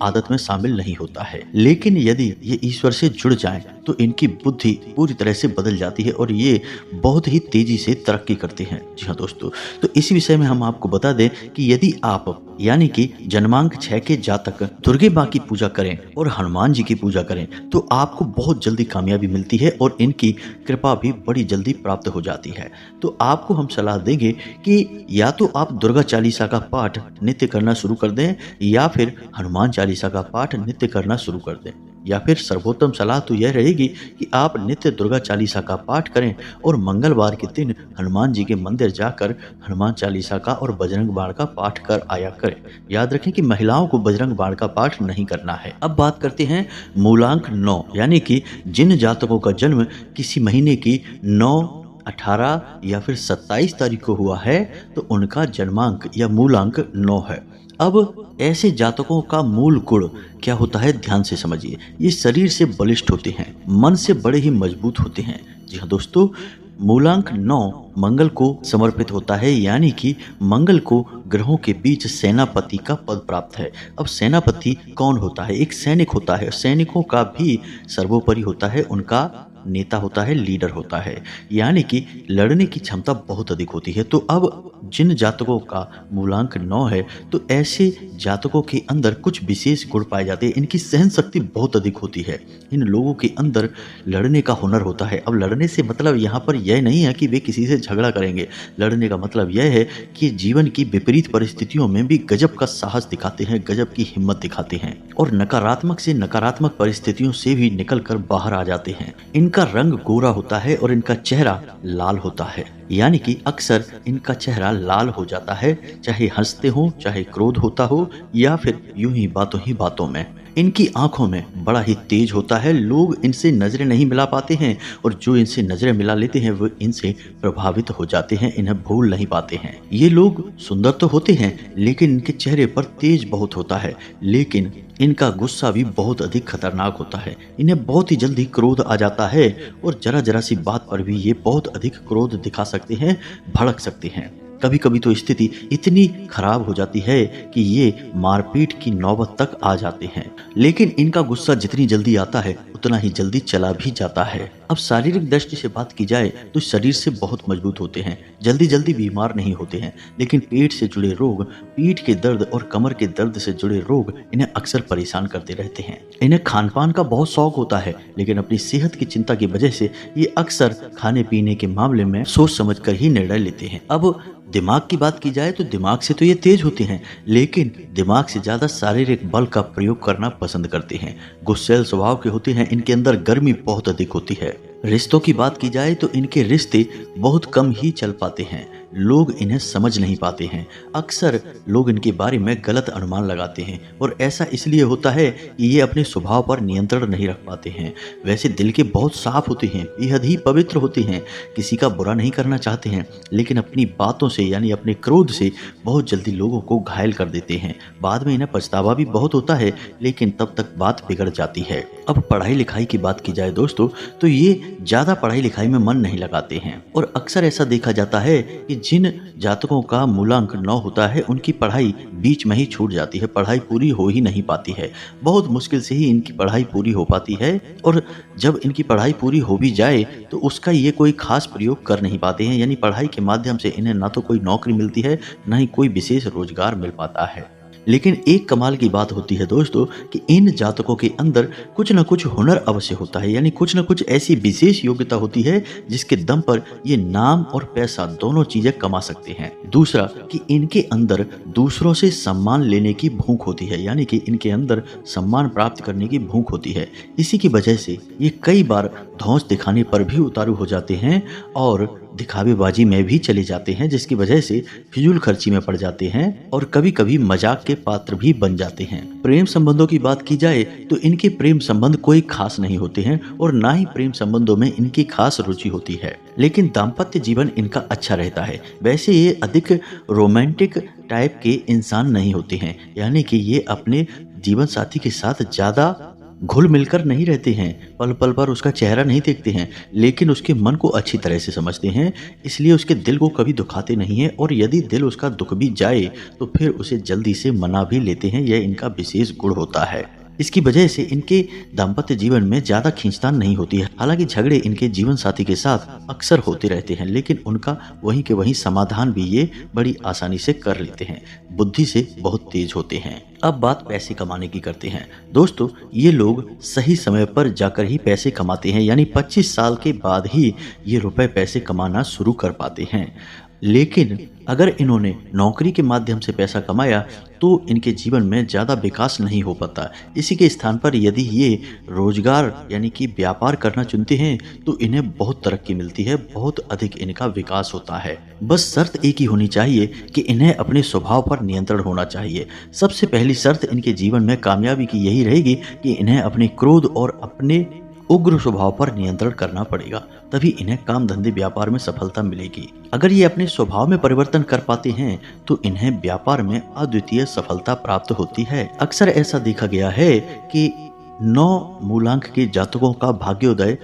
आदत में शामिल नहीं होता है। लेकिन यदि ये ईश्वर से जुड़ जाएं तो इनकी बुद्धि पूरी तरह से बदल जाती है और ये बहुत ही तेजी से तरक्की करते हैं। जी हाँ दोस्तों, तो इसी विषय में हम आपको बता दें कि यदि आप यानी कि जन्मांक 6 के जातक दुर्गे माँ की पूजा करें और हनुमान जी की पूजा करें तो आपको बहुत जल्दी कामयाबी मिलती है और इनकी कृपा भी बड़ी जल्दी प्राप्त हो जाती है। तो आपको हम सलाह देंगे कि या तो आप दुर्गा चालीसा का पाठ नित्य करना शुरू कर दें या फिर हनुमान चालीसा का पाठ नित्य करना शुरू कर दें, या फिर सर्वोत्तम सलाह तो यह रहेगी कि आप नित्य दुर्गा चालीसा का पाठ करें और मंगलवार के दिन हनुमान जी के मंदिर जाकर हनुमान चालीसा का और बजरंग बाण का पाठ कर आया करें। याद रखें कि महिलाओं को बजरंग बाण का पाठ नहीं करना है। अब बात करते हैं मूलांक 9 यानी कि जिन जातकों का जन्म किसी महीने की 9, 18 या फिर 27 तारीख को हुआ है तो उनका जन्मांक या मूलांक 9 है। अब ऐसे जातकों का मूल गुण क्या होता है, ध्यान से समझिए। ये शरीर से बलिष्ठ होते हैं, मन से बड़े ही मजबूत होते हैं। जी हाँ दोस्तों, मूलांक 9 मंगल को समर्पित होता है, यानी कि मंगल को ग्रहों के बीच सेनापति का पद प्राप्त है। अब सेनापति कौन होता है? एक सैनिक होता है। सैनिकों का भी सर्वोपरि होता है, उनका नेता होता है, लीडर होता है, यानी कि लड़ने की क्षमता बहुत अधिक होती है। तो अब जिन जातकों का मूलांक 9 है तो ऐसे जातकों के अंदर कुछ विशेष गुण पाए जाते हैं। इनकी सहन शक्ति बहुत अधिक होती है। इन लोगों के अंदर लड़ने का हुनर होता है। अब लड़ने से मतलब यहाँ पर यह नहीं है कि वे किसी से झगड़ा करेंगे। लड़ने का मतलब यह है कि जीवन की विपरीत परिस्थितियों में भी गजब का साहस दिखाते हैं, गजब की हिम्मत दिखाते हैं और नकारात्मक से नकारात्मक परिस्थितियों से भी निकल कर बाहर आ जाते हैं। इनका रंग गोरा होता है और इनका चेहरा लाल होता है, यानी कि अक्सर इनका चेहरा लाल हो जाता है, चाहे हंसते हो, चाहे क्रोध होता हो या फिर यूं ही बातों में। इनकी आंखों में बड़ा ही तेज होता है। लोग इनसे नजरें नहीं मिला पाते हैं और जो इनसे नजरें मिला लेते हैं वो इनसे प्रभावित हो जाते हैं, इन्हें भूल नहीं पाते हैं। ये लोग सुंदर तो होते हैं लेकिन इनके चेहरे पर तेज बहुत होता है, लेकिन इनका गुस्सा भी बहुत अधिक खतरनाक होता है। इन्हें बहुत ही जल्दी क्रोध आ जाता है और जरा जरा सी बात पर भी ये बहुत अधिक क्रोध दिखा सकते हैं, भड़क सकते हैं। कभी कभी तो स्थिति इतनी खराब हो जाती है कि ये मारपीट की नौबत तक आ जाते हैं, लेकिन इनका गुस्सा जितनी जल्दी आता है उतना ही जल्दी चला भी जाता है। अब शारीरिक दृष्टि से बात की जाए तो शरीर से बहुत मजबूत होते हैं, जल्दी जल्दी बीमार नहीं होते हैं, लेकिन पेट से जुड़े रोग, पीठ के दर्द और कमर के दर्द से जुड़े रोग इन्हें अक्सर परेशान करते रहते हैं। इन्हें खान पान का बहुत शौक होता है, लेकिन अपनी सेहत की चिंता की वजह से ये अक्सर खाने पीने के मामले में सोच समझ कर ही निर्णय लेते हैं। अब दिमाग की बात की जाए तो दिमाग से तो ये तेज होते हैं, लेकिन दिमाग से ज्यादा शारीरिक बल का प्रयोग करना पसंद करते हैं। गुस्सैल स्वभाव के होते हैं, इनके अंदर गर्मी बहुत अधिक होती है। रिश्तों की बात की जाए तो इनके रिश्ते बहुत कम ही चल पाते हैं, लोग इन्हें समझ नहीं पाते हैं। अक्सर लोग इनके बारे में गलत अनुमान लगाते हैं और ऐसा इसलिए होता है कि ये अपने स्वभाव पर नियंत्रण नहीं रख पाते हैं। वैसे दिल के बहुत साफ होते हैं, बेहद ही पवित्र होते हैं, किसी का बुरा नहीं करना चाहते हैं, लेकिन अपनी बातों से यानी अपने क्रोध से बहुत जल्दी लोगों को घायल कर देते हैं। बाद में इन्हें पछतावा भी बहुत होता है, लेकिन तब तक बात बिगड़ जाती है। अब पढ़ाई लिखाई की बात की जाए दोस्तों तो ये ज्यादा पढ़ाई लिखाई में मन नहीं लगाते हैं और अक्सर ऐसा देखा जाता है कि जिन जातकों का मूलांक 9 होता है उनकी पढ़ाई बीच में ही छूट जाती है, पढ़ाई पूरी हो ही नहीं पाती है। बहुत मुश्किल से ही इनकी पढ़ाई पूरी हो पाती है और जब इनकी पढ़ाई पूरी हो भी जाए तो उसका ये कोई खास प्रयोग कर नहीं पाते हैं, यानी पढ़ाई के माध्यम से इन्हें ना तो कोई नौकरी मिलती है ना ही कोई विशेष रोजगार मिल पाता है। लेकिन एक कमाल की बात होती है दोस्तों कि इन जातकों के अंदर कुछ न कुछ हुनर अवश्य होता है, यानी कुछ न कुछ ऐसी विशेष योग्यता होती है जिसके दम पर ये नाम और पैसा दोनों चीजें कमा सकते हैं। दूसरा कि इनके अंदर दूसरों से सम्मान लेने की भूख होती है, यानी कि इनके अंदर सम्मान प्राप्त करने की भूख होती है। इसी की वजह से ये कई बार धौंस दिखाने पर भी उतारू हो जाते हैं और दिखावेबाजी में भी चले जाते हैं, जिसकी वजह से फिजूल खर्ची में पड़ जाते हैं और कभी कभी मजाक के पात्र भी बन जाते हैं। प्रेम संबंधों की बात की जाए तो इनके प्रेम संबंध कोई खास नहीं होते हैं और ना ही प्रेम संबंधों में इनकी खास रुचि होती है, लेकिन दाम्पत्य जीवन इनका अच्छा रहता है। वैसे ये अधिक रोमांटिक टाइप के इंसान नहीं होते हैं, यानी कि ये अपने जीवन साथी के साथ ज्यादा घुल मिलकर नहीं रहते हैं, पल पल पर उसका चेहरा नहीं देखते हैं, लेकिन उसके मन को अच्छी तरह से समझते हैं, इसलिए उसके दिल को कभी दुखाते नहीं हैं और यदि दिल उसका दुख भी जाए तो फिर उसे जल्दी से मना भी लेते हैं। यह इनका विशेष गुण होता है। इसकी वजह से इनके दाम्पत्य जीवन में ज्यादा खींचतान नहीं होती है। हालांकि झगड़े इनके जीवन साथी के साथ अक्सर होते रहते हैं, लेकिन उनका वहीं के वहीं समाधान भी ये बड़ी आसानी से कर लेते हैं, बुद्धि से बहुत तेज होते हैं। अब बात पैसे कमाने की करते हैं। दोस्तों, ये लोग सही समय पर जाकर ही पैसे कमाते हैं, यानी 25 साल के बाद ही ये रुपए पैसे कमाना शुरू कर पाते हैं। लेकिन अगर इन्होंने नौकरी के माध्यम से पैसा कमाया तो इनके जीवन में ज़्यादा विकास नहीं हो पाता। इसी के स्थान पर यदि ये रोजगार यानी कि व्यापार करना चुनते हैं तो इन्हें बहुत तरक्की मिलती है, बहुत अधिक इनका विकास होता है। बस शर्त एक ही होनी चाहिए कि इन्हें अपने स्वभाव पर नियंत्रण होना चाहिए। सबसे पहली शर्त इनके जीवन में कामयाबी की यही रहेगी कि इन्हें अपने क्रोध और अपने उग्र स्वभाव पर नियंत्रण करना पड़ेगा, तभी इन्हें काम धंधे व्यापार में सफलता मिलेगी। अगर ये अपने स्वभाव में परिवर्तन कर पाते हैं तो इन्हें व्यापार में अद्वितीय सफलता प्राप्त होती है। अक्सर ऐसा देखा गया है कि 9 मूलांक के जातकों का भाग्योदय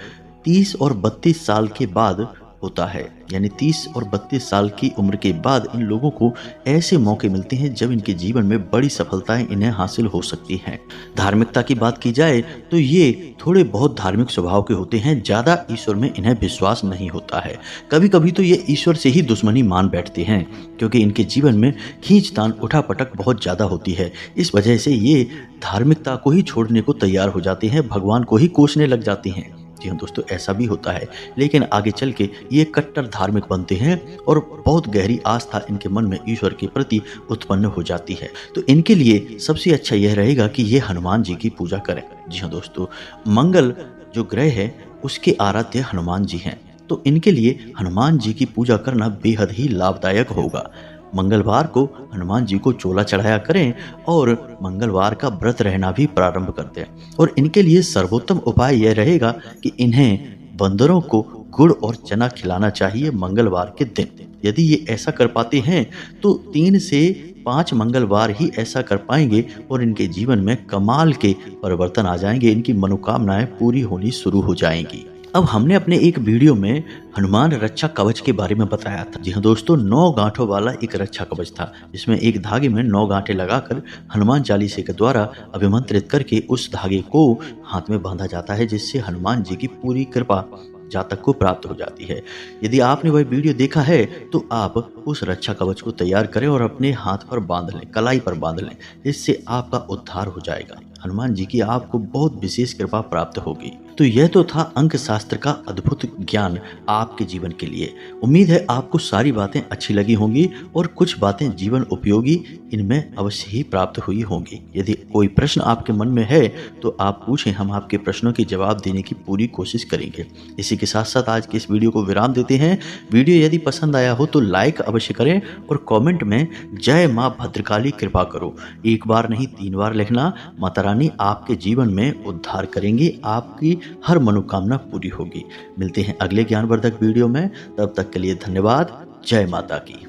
30 और 32 साल के बाद होता है, यानी 30 और 32 साल की उम्र के बाद इन लोगों को ऐसे मौके मिलते हैं जब इनके जीवन में बड़ी सफलताएं इन्हें हासिल हो सकती हैं। धार्मिकता की बात की जाए तो ये थोड़े बहुत धार्मिक स्वभाव के होते हैं, ज़्यादा ईश्वर में इन्हें विश्वास नहीं होता है। कभी कभी तो ये ईश्वर से ही दुश्मनी मान बैठते हैं, क्योंकि इनके जीवन में खींचतान उठापटक बहुत ज़्यादा होती है। इस वजह से ये धार्मिकता को ही छोड़ने को तैयार हो जाते हैं, भगवान को ही कोसने लग जाते हैं। जी हाँ दोस्तों, ऐसा भी होता है, लेकिन आगे चल के ये कट्टर धार्मिक बनते हैं और बहुत गहरी आस्था इनके मन में ईश्वर के प्रति उत्पन्न हो जाती है। तो इनके लिए सबसे अच्छा यह रहेगा कि ये हनुमान जी की पूजा करें। जी हाँ दोस्तों, मंगल जो ग्रह है उसके आराध्य हनुमान जी हैं, तो इनके लिए हनुमान जी की पूजा करना बेहद ही लाभदायक होगा। मंगलवार को हनुमान जी को चोला चढ़ाया करें और मंगलवार का व्रत रहना भी प्रारंभ कर दें। और इनके लिए सर्वोत्तम उपाय यह रहेगा कि इन्हें बंदरों को गुड़ और चना खिलाना चाहिए मंगलवार के दिन। यदि ये ऐसा कर पाते हैं तो 3 से 5 मंगलवार ही ऐसा कर पाएंगे और इनके जीवन में कमाल के परिवर्तन आ जाएंगे, इनकी मनोकामनाएं पूरी होनी शुरू हो जाएंगी। अब हमने अपने एक वीडियो में हनुमान रक्षा कवच के बारे में बताया था। जी हाँ दोस्तों, 9 गांठों वाला एक रक्षा कवच था, जिसमें एक धागे में 9 गांठें लगाकर हनुमान चालीसे के द्वारा अभिमंत्रित करके उस धागे को हाथ में बांधा जाता है, जिससे हनुमान जी की पूरी कृपा जातक को प्राप्त हो जाती है। यदि आपने वह वीडियो देखा है तो आप उस रक्षा कवच को तैयार करें और अपने हाथ पर बांध लें, कलाई पर बांध लें। इससे आपका उद्धार हो जाएगा, हनुमान जी की आपको बहुत विशेष कृपा प्राप्त होगी। तो यह तो था अंक शास्त्र का अद्भुत ज्ञान आपके जीवन के लिए। उम्मीद है आपको सारी बातें अच्छी लगी होंगी और कुछ बातें जीवन उपयोगी इनमें अवश्य ही प्राप्त हुई होंगी। यदि कोई प्रश्न आपके मन में है तो आप पूछें, हम आपके प्रश्नों के जवाब देने की पूरी कोशिश करेंगे। इसी के साथ साथ आज के इस वीडियो को विराम देते हैं। वीडियो यदि पसंद आया हो तो लाइक अवश्य करें और कमेंट में जय माँ भद्रकाली कृपा करो 1 बार नहीं 3 बार लिखना। माता रानी आपके जीवन में उद्धार करेंगी, आपकी हर मनोकामना पूरी होगी। मिलते हैं अगले ज्ञानवर्धक वीडियो में, तब तक के लिए धन्यवाद। जय माता की।